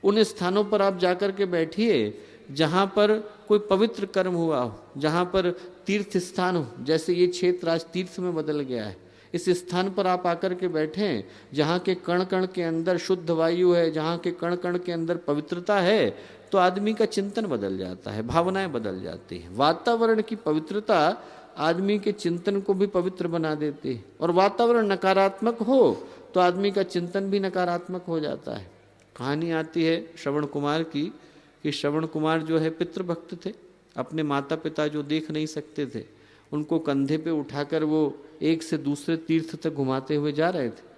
उन स्थानों पर आप जाकर के बैठिए जहां पर कोई पवित्र कर्म हुआ हो, जहां पर तीर्थ स्थान हो। जैसे ये क्षेत्र आज तीर्थ में बदल गया है, इस स्थान पर आप आकर के बैठें जहाँ के कण कण के अंदर शुद्ध वायु है, जहाँ के कण कण के अंदर पवित्रता है, तो आदमी का चिंतन बदल जाता है, भावनाएं बदल जाती हैं। वातावरण की पवित्रता आदमी के चिंतन को भी पवित्र बना देती है, और वातावरण नकारात्मक हो तो आदमी का चिंतन भी नकारात्मक हो जाता है। कहानी आती है श्रवण कुमार की कि श्रवण कुमार जो है पितृभक्त थे, अपने माता पिता जो देख नहीं सकते थे उनको कंधे पे उठाकर वो एक से दूसरे तीर्थ तक घुमाते हुए जा रहे थे।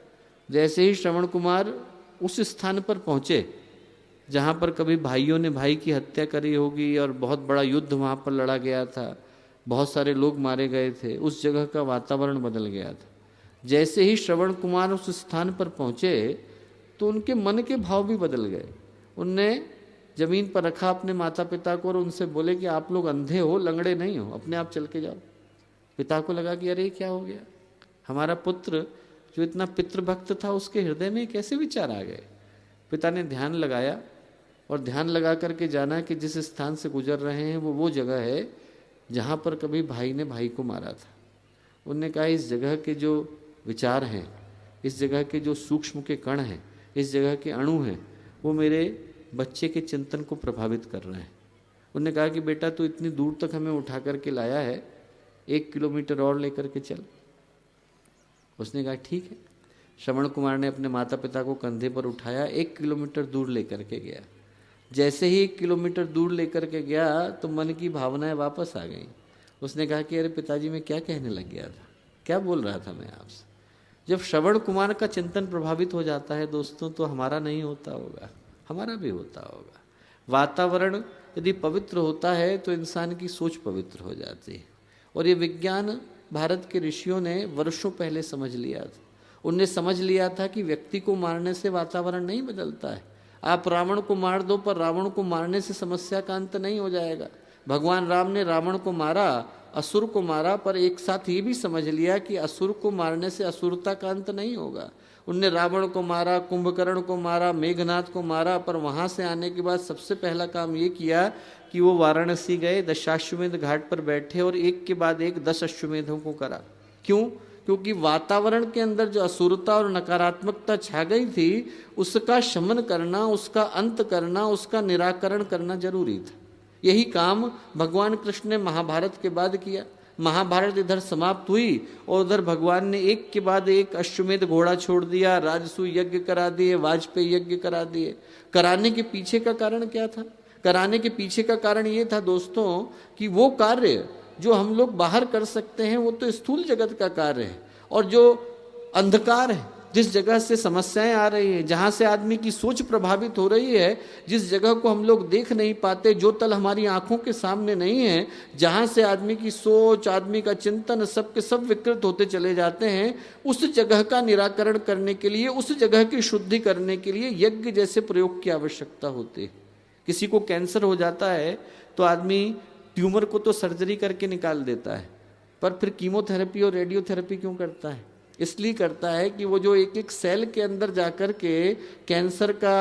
जैसे ही श्रवण कुमार उस स्थान पर पहुंचे जहां पर कभी भाइयों ने भाई की हत्या करी होगी और बहुत बड़ा युद्ध वहां पर लड़ा गया था, बहुत सारे लोग मारे गए थे, उस जगह का वातावरण बदल गया था। जैसे ही श्रवण कुमार उस स्थान पर पहुंचे तो उनके मन के भाव भी बदल गए। उनने जमीन पर रखा अपने माता पिता को और उनसे बोले कि आप लोग अंधे हो, लंगड़े नहीं हो, अपने आप चल के जाओ। पिता को लगा कि अरे क्या हो गया, हमारा पुत्र जो इतना पितृभक्त था उसके हृदय में कैसे विचार आ गए। पिता ने ध्यान लगाया और ध्यान लगा करके जाना कि जिस स्थान से गुजर रहे हैं वो जगह है जहाँ पर कभी भाई ने भाई को मारा था। उनने कहा इस जगह के जो विचार हैं, इस जगह के जो सूक्ष्म के कण हैं, इस जगह के अणु हैं, वो मेरे बच्चे के चिंतन को प्रभावित कर रहे हैं। उन्होंने कहा कि बेटा तू इतनी दूर तक हमें उठा करके लाया है, 1 किलोमीटर और लेकर के चल। उसने कहा ठीक है। श्रवण कुमार ने अपने माता पिता को कंधे पर उठाया, 1 किलोमीटर दूर लेकर के गया। जैसे ही 1 किलोमीटर दूर लेकर के गया तो मन की भावनाएं वापस आ गई। उसने कहा कि अरे पिताजी मैं क्या कहने लग गया था, क्या बोल रहा था मैं आपसे। जब श्रवण कुमार का चिंतन प्रभावित हो जाता है दोस्तों, तो हमारा नहीं होता होगा, हमारा भी होता होगा। वातावरण यदि पवित्र होता है तो इंसान की सोच पवित्र हो जाती है। और ये विज्ञान भारत के ऋषियों ने वर्षों पहले समझ लिया था। उनने समझ लिया था कि व्यक्ति को मारने से वातावरण नहीं बदलता है। आप रावण को मार दो, पर रावण को मारने से समस्या का अंत नहीं हो जाएगा। भगवान राम ने रावण को मारा, असुर को मारा, पर एक साथ ये भी समझ लिया कि असुर को मारने से असुरता का अंत नहीं होगा। उनने रावण को मारा, कुंभकर्ण को मारा, मेघनाथ को मारा, पर वहां से आने के बाद सबसे पहला काम ये किया कि वो वाराणसी गए, दशाश्वमेध घाट पर बैठे और एक के बाद एक 10 अश्वमेधों को करा। क्यों? क्योंकि वातावरण के अंदर जो असुरता और नकारात्मकता छा गई थी उसका शमन करना, उसका अंत करना, उसका निराकरण करना जरूरी था। यही काम भगवान कृष्ण ने महाभारत के बाद किया। महाभारत इधर समाप्त हुई और उधर भगवान ने एक के बाद एक अश्वमेध घोड़ा छोड़ दिया, राजसूय यज्ञ करा दिए, वाजपेयी यज्ञ करा दिए। कराने के पीछे का कारण क्या था? कराने के पीछे का कारण ये था दोस्तों कि वो कार्य जो हम लोग बाहर कर सकते हैं वो तो स्थूल जगत का कार्य है, और जो अंधकार है, जिस जगह से समस्याएं आ रही हैं, जहां से आदमी की सोच प्रभावित हो रही है, जिस जगह को हम लोग देख नहीं पाते, जो तल हमारी आंखों के सामने नहीं है, जहां से आदमी की सोच, आदमी का चिंतन सब के सब विकृत होते चले जाते हैं, उस जगह का निराकरण करने के लिए, उस जगह की शुद्धि करने के लिए यज्ञ जैसे प्रयोग की आवश्यकता होती है। किसी को कैंसर हो जाता है तो आदमी ट्यूमर को तो सर्जरी करके निकाल देता है, पर फिर कीमोथेरेपी और रेडियोथेरेपी क्यों करता है? इसलिए करता है कि वो जो एक एक सेल के अंदर जाकर के कैंसर का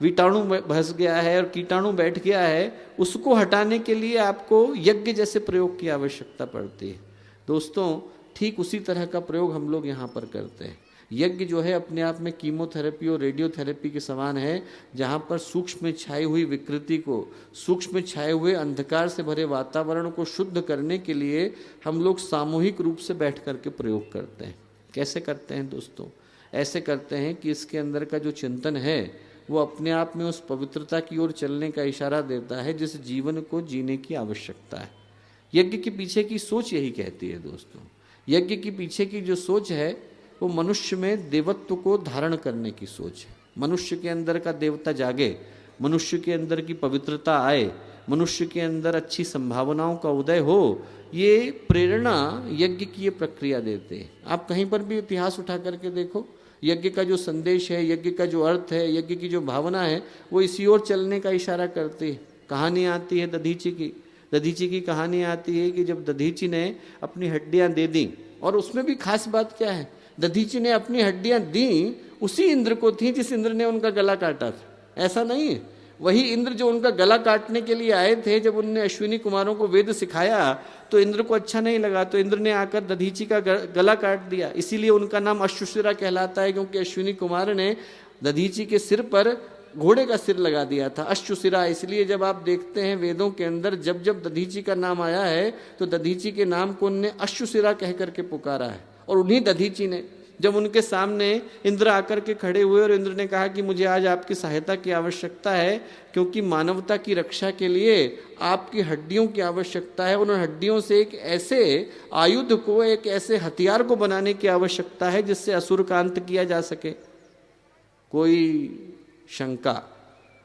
विटाणु भस गया है और कीटाणु बैठ गया है, उसको हटाने के लिए आपको यज्ञ जैसे प्रयोग की आवश्यकता पड़ती है। दोस्तों ठीक उसी तरह का प्रयोग हम लोग यहाँ पर करते हैं। यज्ञ जो है अपने आप में कीमोथेरेपी और रेडियोथेरेपी के समान है, जहाँ पर सूक्ष्म में छाई हुई विकृति को, सूक्ष्म में छाए हुए अंधकार से भरे वातावरण को शुद्ध करने के लिए हम लोग सामूहिक रूप से बैठ करके प्रयोग करते हैं। कैसे करते हैं दोस्तों? ऐसे करते हैं कि इसके अंदर का जो चिंतन है वो अपने आप में उस पवित्रता की ओर चलने का इशारा देता है जिस जीवन को जीने की आवश्यकता है। यज्ञ के पीछे की सोच यही कहती है दोस्तों। यज्ञ के पीछे की जो सोच है वो मनुष्य में देवत्व को धारण करने की सोच है। मनुष्य के अंदर का देवता जागे, मनुष्य के अंदर की पवित्रता आए, मनुष्य के अंदर अच्छी संभावनाओं का उदय हो, ये प्रेरणा यज्ञ की ये प्रक्रिया देते हैं। आप कहीं पर भी इतिहास उठा करके देखो, यज्ञ का जो संदेश है, यज्ञ का जो अर्थ है, यज्ञ की जो भावना है, वो इसी ओर चलने का इशारा करती है। कहानी आती है दधीची की। दधीची की कहानी आती है कि जब दधीची ने अपनी हड्डियां दे दी, और उसमें भी खास बात क्या है, दधीची ने अपनी हड्डियां दी उसी इंद्र को थी जिस इंद्र ने उनका गला काटा था। ऐसा नहीं है। वही इंद्र जो उनका गला काटने के लिए आए थे, जब उनने अश्विनी कुमारों को वेद सिखाया तो इंद्र को अच्छा नहीं लगा, तो इंद्र ने आकर दधीची का गला काट दिया। इसीलिए उनका नाम अश्वशिरा कहलाता है, क्योंकि अश्विनी कुमार ने दधीची के सिर पर घोड़े का सिर लगा दिया था, अश्वशिरा। इसलिए जब आप देखते हैं वेदों के अंदर जब जब दधीची का नाम आया है तो दधीची के नाम को उनने अश्वशिरा कह करके पुकारा है। और उन्हीं दधीची ने जब उनके सामने इंद्र आकर के खड़े हुए और इंद्र ने कहा कि मुझे आज आपकी सहायता की आवश्यकता है, क्योंकि मानवता की रक्षा के लिए आपकी हड्डियों की आवश्यकता है, उन हड्डियों से एक ऐसे आयुध को, एक ऐसे हथियार को बनाने की आवश्यकता है जिससे असुर का अंत किया जा सके। कोई शंका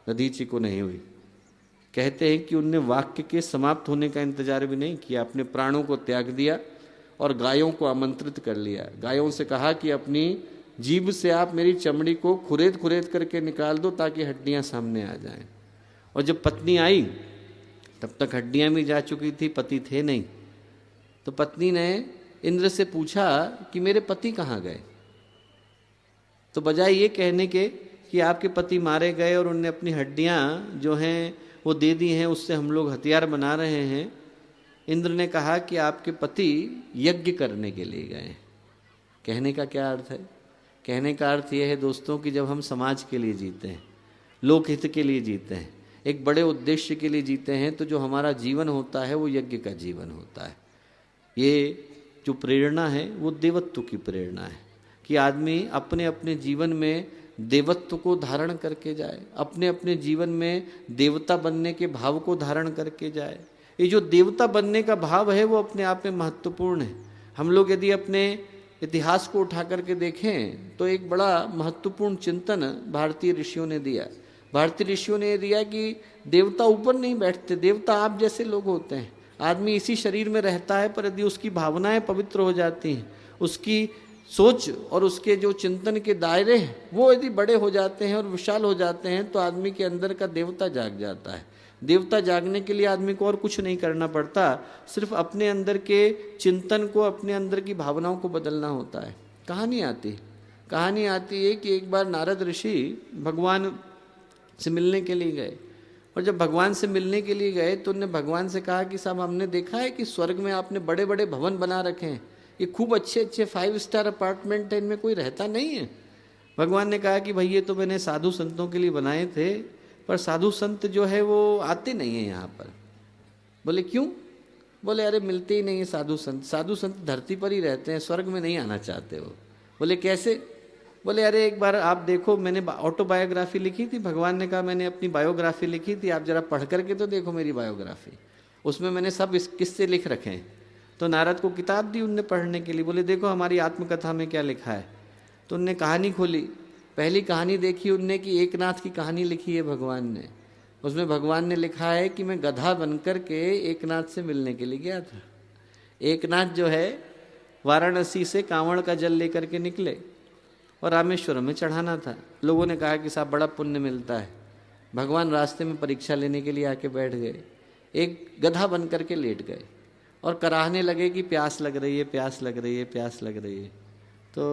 दधीची को नहीं हुई। कहते हैं कि उनने वाक्य के समाप्त होने का इंतजार भी नहीं किया, अपने प्राणों को त्याग दिया और गायों को आमंत्रित कर लिया। गायों से कहा कि अपनी जीभ से आप मेरी चमड़ी को खुरेद खुरेद करके निकाल दो ताकि हड्डियां सामने आ जाएं। और जब पत्नी आई तब तक हड्डियां भी जा चुकी थी, पति थे नहीं। तो पत्नी ने इंद्र से पूछा कि मेरे पति कहाँ गए। तो बजाय ये कहने के कि आपके पति मारे गए और उनने अपनी हड्डियां जो हैं वो दे दी हैं, उससे हम लोग हथियार बना रहे हैं, इंद्र ने कहा कि आपके पति यज्ञ करने के लिए गए। कहने का क्या अर्थ है? कहने का अर्थ यह है दोस्तों कि जब हम समाज के लिए जीते हैं, लोकहित के लिए जीते हैं, एक बड़े उद्देश्य के लिए जीते हैं, तो जो हमारा जीवन होता है वो यज्ञ का जीवन होता है। ये जो प्रेरणा है वो देवत्व की प्रेरणा है कि आदमी अपने अपने जीवन में देवत्व को धारण करके जाए, अपने अपने जीवन में देवता बनने के भाव को धारण करके जाए। ये जो देवता बनने का भाव है वो अपने आप में महत्वपूर्ण है। हम लोग यदि अपने इतिहास को उठा करके देखें तो एक बड़ा महत्वपूर्ण चिंतन भारतीय ऋषियों ने दिया। भारतीय ऋषियों ने दिया कि देवता ऊपर नहीं बैठते, देवता आप जैसे लोग होते हैं। आदमी इसी शरीर में रहता है, पर यदि उसकी भावनाएं पवित्र हो जाती हैं, उसकी सोच और उसके जो चिंतन के दायरे हैं वो यदि बड़े हो जाते हैं और विशाल हो जाते हैं, तो आदमी के अंदर का देवता जाग जाता है। देवता जागने के लिए आदमी को और कुछ नहीं करना पड़ता, सिर्फ अपने अंदर के चिंतन को, अपने अंदर की भावनाओं को बदलना होता है। कहानी आती है कि एक बार नारद ऋषि भगवान से मिलने के लिए गए, और जब भगवान से मिलने के लिए गए तो उन्होंने भगवान से कहा कि साहब हमने देखा है कि स्वर्ग में आपने बड़े बड़े भवन बना रखे हैं, ये खूब अच्छे अच्छे 5 स्टार अपार्टमेंट है, इनमें कोई रहता नहीं है। भगवान ने कहा कि भाई ये तो मैंने साधु संतों के लिए बनाए थे, पर साधु संत जो है वो आते नहीं है यहाँ पर। बोले क्यों? बोले अरे मिलते ही नहीं है साधु संत, साधु संत धरती पर ही रहते हैं, स्वर्ग में नहीं आना चाहते वो। बोले कैसे? बोले अरे एक बार आप देखो, मैंने ऑटोबायोग्राफी लिखी थी, भगवान ने कहा मैंने अपनी बायोग्राफी लिखी थी, आप जरा पढ़ करके तो देखो मेरी बायोग्राफी, उसमें मैंने सब इस किस्से लिख रखे हैं। तो नारद को किताब दी उनने पढ़ने के लिए, बोले देखो हमारी आत्मकथा में क्या लिखा है। तो उनने कहानी खोली, पहली कहानी देखी उनने कि एकनाथ की कहानी लिखी है भगवान ने। उसमें भगवान ने लिखा है कि मैं गधा बनकर के एकनाथ से मिलने के लिए गया था। एकनाथ जो है वाराणसी से कांवड़ का जल लेकर के निकले और रामेश्वरम में चढ़ाना था। लोगों ने कहा कि साहब बड़ा पुण्य मिलता है। भगवान रास्ते में परीक्षा लेने के लिए आके बैठ गए, एक गधा बन करके लेट गए और कराहने लगे कि प्यास लग रही है, प्यास लग रही है, प्यास लग रही है। तो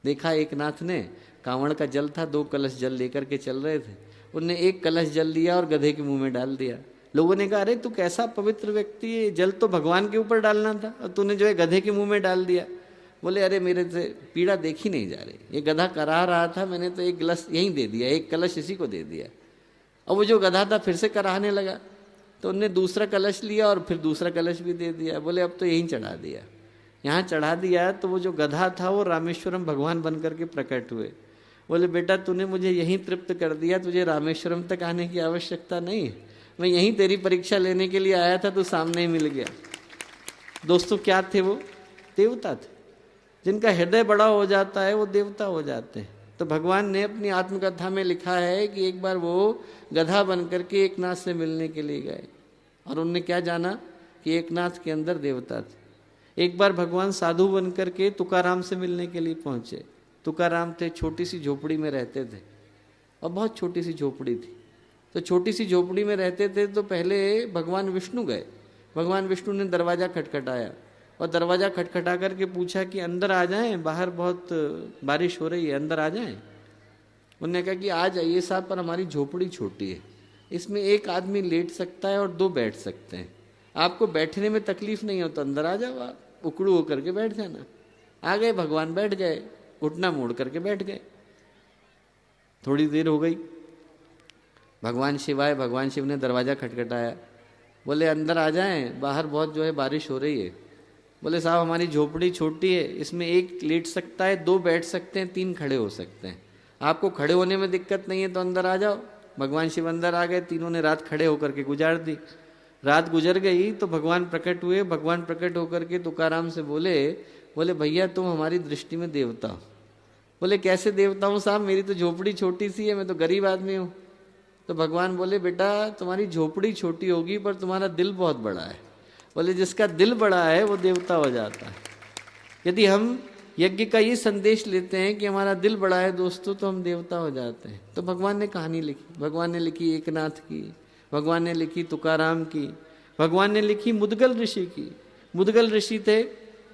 देखा एकनाथ ने, कांवड़ का जल था, 2 कलश जल लेकर के चल रहे थे, उनने 1 कलश जल लिया और गधे के मुंह में डाल दिया। लोगों ने कहा अरे तू कैसा पवित्र व्यक्ति है, जल तो भगवान के ऊपर डालना था और तूने जो है गधे के मुंह में डाल दिया। बोले अरे मेरे से पीड़ा देखी नहीं जा रही, ये गधा करा रहा था, मैंने तो 1 गिलास यहीं दे दिया, 1 कलश इसी को दे दिया। और वो जो गधा था फिर से कराहने लगा, तो उनने दूसरा कलश लिया और फिर दूसरा कलश भी दे दिया। बोले अब तो यहीं चढ़ा दिया। यहाँ चढ़ा दिया तो वो जो गधा था वो रामेश्वरम भगवान बन करके प्रकट हुए। बोले बेटा तूने मुझे यहीं तृप्त कर दिया, तुझे रामेश्वरम तक आने की आवश्यकता नहीं है, मैं यहीं तेरी परीक्षा लेने के लिए आया था, तू सामने ही मिल गया। दोस्तों क्या थे वो? देवता थे। जिनका हृदय बड़ा हो जाता है वो देवता हो जाते हैं। तो भगवान ने अपनी आत्मकथा में लिखा है कि एक बार वो गधा बन करके एकनाथ से मिलने के लिए गए और उनने क्या जाना कि एकनाथ के अंदर देवता थे। एक बार भगवान साधु बन करके तुकाराम से मिलने के लिए पहुंचे। तुकाराम थे, छोटी सी झोपड़ी में रहते थे और बहुत छोटी सी झोपड़ी थी। तो छोटी सी झोपड़ी में रहते थे तो पहले भगवान विष्णु गए। भगवान विष्णु ने दरवाज़ा खटखटाया और दरवाज़ा खटखटा करके पूछा कि अंदर आ जाएं, बाहर बहुत बारिश हो रही है, अंदर आ जाएं। उन्होंने कहा कि आ जाइए साहब, पर हमारी झोपड़ी छोटी है, इसमें एक आदमी लेट सकता है और 2 बैठ सकते हैं, आपको बैठने में तकलीफ नहीं हो तो अंदर आ जाओ, आप उकड़ू होकर के बैठ जाना। आ गए, भगवान बैठ गए, घुटना मोड़ करके बैठ गए। थोड़ी देर हो गई, भगवान शिव आए, भगवान शिव ने दरवाज़ा खटखटाया, बोले अंदर आ जाएं, बाहर बहुत जो है बारिश हो रही है। बोले साहब हमारी झोपड़ी छोटी है, इसमें एक लेट सकता है, 2 बैठ सकते हैं, 3 खड़े हो सकते हैं, आपको खड़े होने में दिक्कत नहीं है तो अंदर आ जाओ। भगवान शिव अंदर आ गए, तीनों ने रात खड़े होकर के गुजार दी। रात गुजर गई तो भगवान प्रकट हुए। भगवान प्रकट होकर के तुकाराम से बोले भैया तुम हमारी दृष्टि में देवता हो। बोले कैसे देवता हूँ साहब, मेरी तो झोपड़ी छोटी सी है, मैं तो गरीब आदमी हूँ। तो भगवान बोले बेटा तुम्हारी झोपड़ी छोटी होगी पर तुम्हारा दिल बहुत बड़ा है। बोले जिसका दिल बड़ा है वो देवता हो जाता है। यदि हम यज्ञ का ये संदेश लेते हैं कि हमारा दिल बड़ा है दोस्तों, तो हम देवता हो जाते हैं। तो भगवान ने कहानी लिखी, भगवान ने लिखी एकनाथ की, भगवान ने लिखी तुकाराम की, भगवान ने लिखी मुदगल ऋषि की। मुदगल ऋषि थे,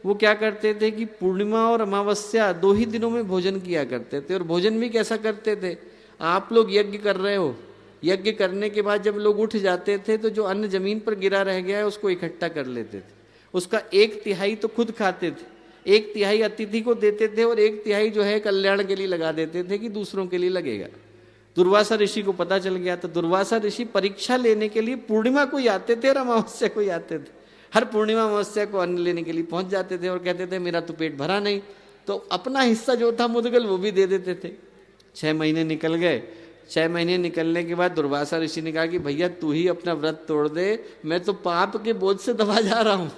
वो क्या करते थे कि पूर्णिमा और अमावस्या 2 ही दिनों में भोजन किया करते थे। और भोजन भी कैसा करते थे, आप लोग यज्ञ कर रहे हो, यज्ञ करने के बाद जब लोग उठ जाते थे तो जो अन्न जमीन पर गिरा रह गया है उसको इकट्ठा कर लेते थे, उसका 1/3 तो खुद खाते थे, 1/3 अतिथि को देते थे और 1/3 जो है कल्याण के लिए लगा देते थे कि दूसरों के लिए लगेगा। दुर्वासा ऋषि को पता चल गया तो दुर्वासा ऋषि परीक्षा लेने के लिए पूर्णिमा को ही आते थे और अमावस्या को ही आते थे। हर पूर्णिमा अमावस्या को अन्न लेने के लिए पहुंच जाते थे और कहते थे मेरा तो पेट भरा नहीं, तो अपना हिस्सा जो था मुदगल वो भी दे देते थे। 6 महीने निकल गए। 6 महीने निकलने के बाद दुर्वासा ऋषि ने कहा कि भैया तू ही अपना व्रत तोड़ दे, मैं तो पाप के बोझ से दबा जा रहा हूँ,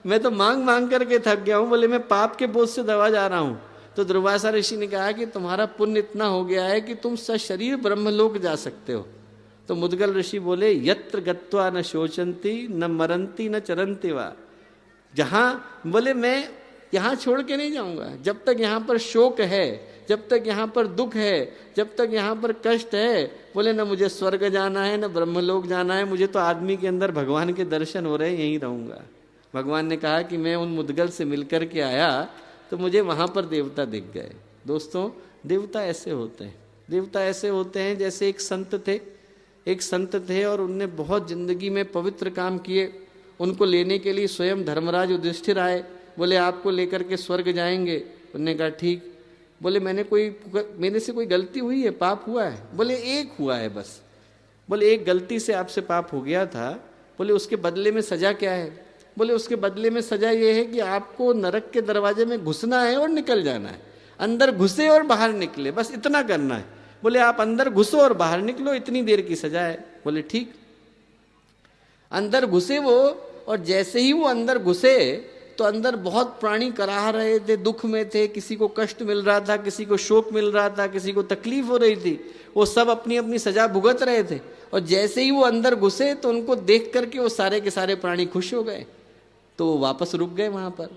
मैं तो मांग मांग करके थक गया हूँ। बोले मैं पाप के बोझ से दबा जा रहा हूँ। तो दुर्वासा ऋषि ने कहा कि तुम्हारा पुण्य इतना हो गया है कि तुम सशरीर ब्रह्मलोक जा सकते हो। तो मुदगल ऋषि बोले यत्र गत्वा न शोचंती न मरंती न चरंती वा, जहाँ बोले मैं यहाँ छोड़ के नहीं जाऊंगा, जब तक यहाँ पर शोक है, जब तक यहाँ पर दुख है, जब तक यहाँ पर कष्ट है, बोले न मुझे स्वर्ग जाना है न ब्रह्मलोक जाना है, मुझे तो आदमी के अंदर भगवान के दर्शन हो रहे हैं, यहीं रहूंगा। भगवान ने कहा कि मैं उन मुदगल से मिलकर के आया तो मुझे वहाँ पर देवता दिख गए। दोस्तों देवता ऐसे होते हैं, देवता ऐसे होते हैं जैसे एक संत थे और उनने बहुत जिंदगी में पवित्र काम किए। उनको लेने के लिए स्वयं धर्मराज युधिष्ठिर आए, बोले आपको लेकर के स्वर्ग जाएंगे। उन्होंने कहा ठीक। बोले मेरे से कोई गलती हुई है, पाप हुआ है? बोले एक हुआ है बस। बोले एक गलती से आपसे पाप हो गया था। बोले उसके बदले में सजा क्या है? बोले उसके बदले में सजा ये है कि आपको नरक के दरवाजे में घुसना है और निकल जाना है, अंदर घुसे और बाहर निकले, बस इतना करना है। बोले आप अंदर घुसो और बाहर निकलो, इतनी देर की सजा है। बोले ठीक। अंदर घुसे वो, और जैसे ही वो अंदर घुसे तो अंदर बहुत प्राणी कराह रहे थे, दुख में थे, किसी को कष्ट मिल रहा था, किसी को शोक मिल रहा था, किसी को तकलीफ हो रही थी, वो सब अपनी अपनी सजा भुगत रहे थे। और जैसे ही वो अंदर घुसे तो उनको देख करके वो सारे के सारे प्राणी खुश हो गए, तो वो वापस रुक गए वहां पर।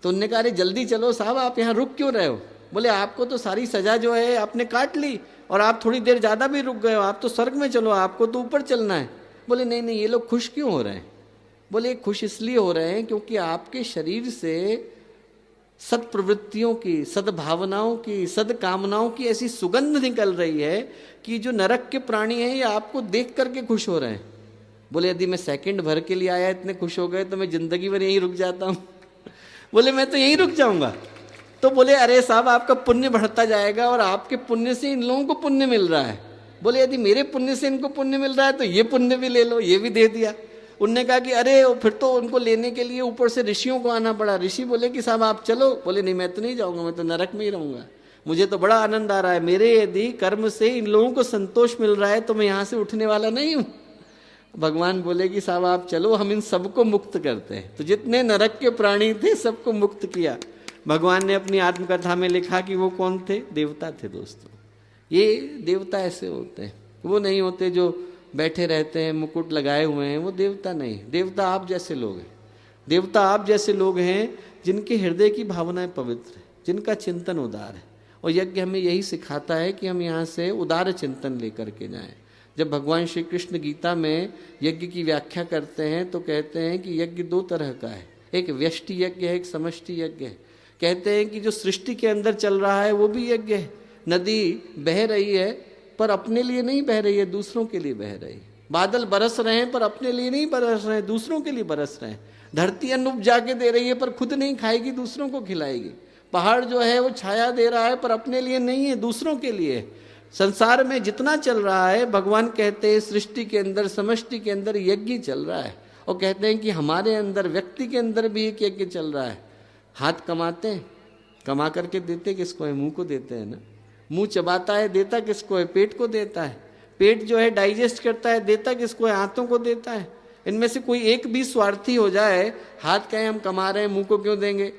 तो उनने कहा अरे जल्दी चलो साहब, आप यहाँ रुक क्यों रहे हो? बोले आपको तो सारी सजा जो है आपने काट ली और आप थोड़ी देर ज्यादा भी रुक गए हो, आप तो स्वर्ग में चलो, आपको तो ऊपर चलना है। बोले नहीं नहीं, ये लोग खुश क्यों हो रहे हैं? बोले खुश इसलिए हो रहे हैं क्योंकि आपके शरीर से सत्प्रवृत्तियों की, सद्भावनाओं की, सद्कामनाओं की ऐसी सुगंध निकल रही है कि जो नरक के प्राणी हैं ये आपको देख करके खुश हो रहे हैं। बोले यदि मैं सेकंड भर के लिए आया इतने खुश हो गए तो मैं जिंदगी भर यहीं रुक जाता हूँ। बोले मैं तो यहीं रुक जाऊंगा। तो बोले अरे साहब आपका पुण्य बढ़ता जाएगा और आपके पुण्य से इन लोगों को पुण्य मिल रहा है। बोले यदि मेरे पुण्य से इनको पुण्य मिल रहा है तो ये पुण्य भी ले लो, ये भी दे दिया। उनने कहा कि अरे फिर तो उनको लेने के लिए ऊपर से ऋषियों को आना पड़ा। ऋषि बोले कि साहब आप चलो। बोले नहीं मैं तो नहीं जाऊंगा, मैं तो नरक में ही रहूंगा, मुझे तो बड़ा आनंद आ रहा है, मेरे यदि कर्म से इन लोगों को संतोष मिल रहा है तो मैं यहाँ से उठने वाला नहीं हूँ। भगवान बोले कि साहब आप चलो, हम इन सबको मुक्त करते हैं। तो जितने नरक के प्राणी थे सबको मुक्त किया। भगवान ने अपनी आत्मकथा में लिखा कि वो कौन थे? देवता थे। दोस्तों ये देवता ऐसे होते हैं, वो नहीं होते जो बैठे रहते हैं मुकुट लगाए हुए हैं, वो देवता नहीं। देवता आप जैसे लोग हैं, देवता आप जैसे लोग हैं जिनके हृदय की भावनाएं पवित्र है, जिनका चिंतन उदार है। और यज्ञ हमें यही सिखाता है कि हम यहाँ से उदार चिंतन लेकर के जाएं। जब भगवान श्री कृष्ण गीता में यज्ञ की व्याख्या करते हैं तो कहते हैं कि यज्ञ 2 तरह का है, एक व्यष्टि यज्ञ है, एक समष्टि यज्ञ है। कहते हैं कि जो सृष्टि के अंदर चल रहा है वो भी यज्ञ है, नदी बह रही है पर अपने लिए नहीं बह रही है, दूसरों के लिए बह रही है। बादल बरस रहे हैं पर अपने लिए नहीं बरस रहे हैं, दूसरों के लिए बरस रहे हैं। धरती अन्न उपजा के दे रही है पर खुद नहीं खाएगी, दूसरों को खिलाएगी। पहाड़ जो है वो छाया दे रहा है पर अपने लिए नहीं है, दूसरों के लिए है। संसार में जितना चल रहा है, भगवान कहते हैं सृष्टि के अंदर, समष्टि के अंदर यज्ञ चल रहा है। और कहते हैं कि हमारे अंदर, व्यक्ति के अंदर भी एक यज्ञ चल रहा है। हाथ कमाते हैं, कमा करके देते किसको है? मुंह को देते हैं ना। मुंह चबाता है, देता किसको है? पेट को देता है। पेट जो है डाइजेस्ट करता है, देता किसको है? हाथों को देता है। इनमें से कोई एक भी स्वार्थी हो जाए, हाथ कहे हम कमा रहे हैं, मुंह को क्यों देंगे?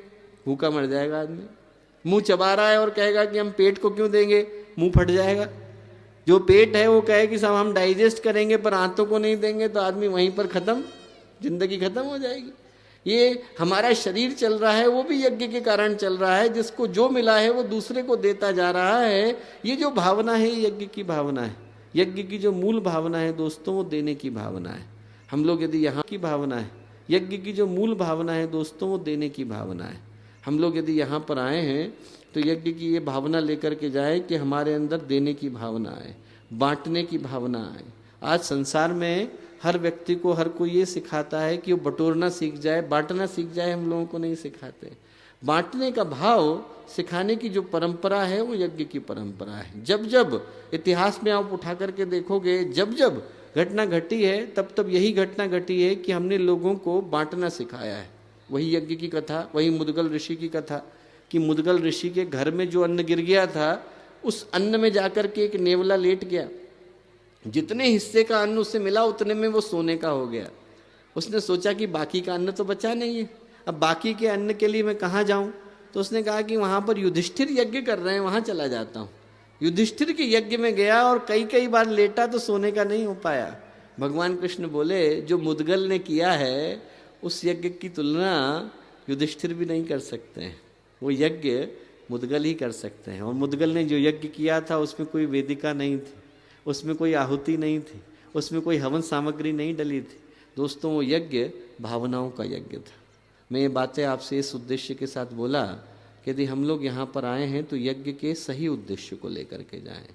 भूखा मर जाएगा आदमी। मुंह चबा रहा है और कहेगा कि हम पेट को क्यों देंगे? मुंह फट जाएगा। जो पेट है वो कहे कि सब हम डाइजेस्ट करेंगे पर हाथों को नहीं देंगे, तो आदमी वहीं पर खत्म, जिंदगी खत्म हो जाएगी। ये हमारा शरीर चल रहा है वो भी यज्ञ के कारण चल रहा है। जिसको जो मिला है वो दूसरे को देता जा रहा है। ये जो भावना है यज्ञ की भावना है। यज्ञ की जो मूल भावना है दोस्तों, वो देने की भावना है। हम लोग यदि यहाँ की भावना है, यज्ञ की जो मूल भावना है दोस्तों, वो देने की भावना है। हम लोग यदि यहाँ पर आए हैं तो यज्ञ की ये भावना लेकर के जाए कि हमारे अंदर देने की भावना है, बांटने की भावना है। आज संसार में हर व्यक्ति को हर कोई ये सिखाता है कि वो बटोरना सीख जाए, बांटना सीख जाए। हम लोगों को नहीं सिखाते। बांटने का भाव सिखाने की जो परंपरा है वो यज्ञ की परंपरा है। जब जब इतिहास में आप उठा करके देखोगे, जब जब घटना घटी है, तब तब यही घटना घटी है कि हमने लोगों को बांटना सिखाया है। वही यज्ञ की कथा, वही मुद्गल ऋषि की कथा कि मुद्गल ऋषि के घर में जो अन्न गिर गया था, उस अन्न में जाकर के एक नेवला लेट गया। जितने हिस्से का अन्न उसे मिला उतने में वो सोने का हो गया। उसने सोचा कि बाकी का अन्न तो बचा नहीं है, अब बाकी के अन्न के लिए मैं कहाँ जाऊं? तो उसने कहा कि वहां पर युधिष्ठिर यज्ञ कर रहे हैं, वहां चला जाता हूं। युधिष्ठिर के यज्ञ में गया और कई कई बार लेटा तो सोने का नहीं हो पाया। भगवान कृष्ण बोले जो मुद्गल ने किया है उस यज्ञ की तुलना युधिष्ठिर भी नहीं कर सकते हैं। वो यज्ञ मुद्गल ही कर सकते हैं। और मुद्गल ने जो यज्ञ किया था उसमें कोई वेदिका नहीं थी, उसमें कोई आहुति नहीं थी, उसमें कोई हवन सामग्री नहीं डली थी। दोस्तों वो यज्ञ भावनाओं का यज्ञ था। मैं ये बातें आपसे इस उद्देश्य के साथ बोला कि यदि हम लोग यहाँ पर आए हैं तो यज्ञ के सही उद्देश्य को लेकर के जाएं।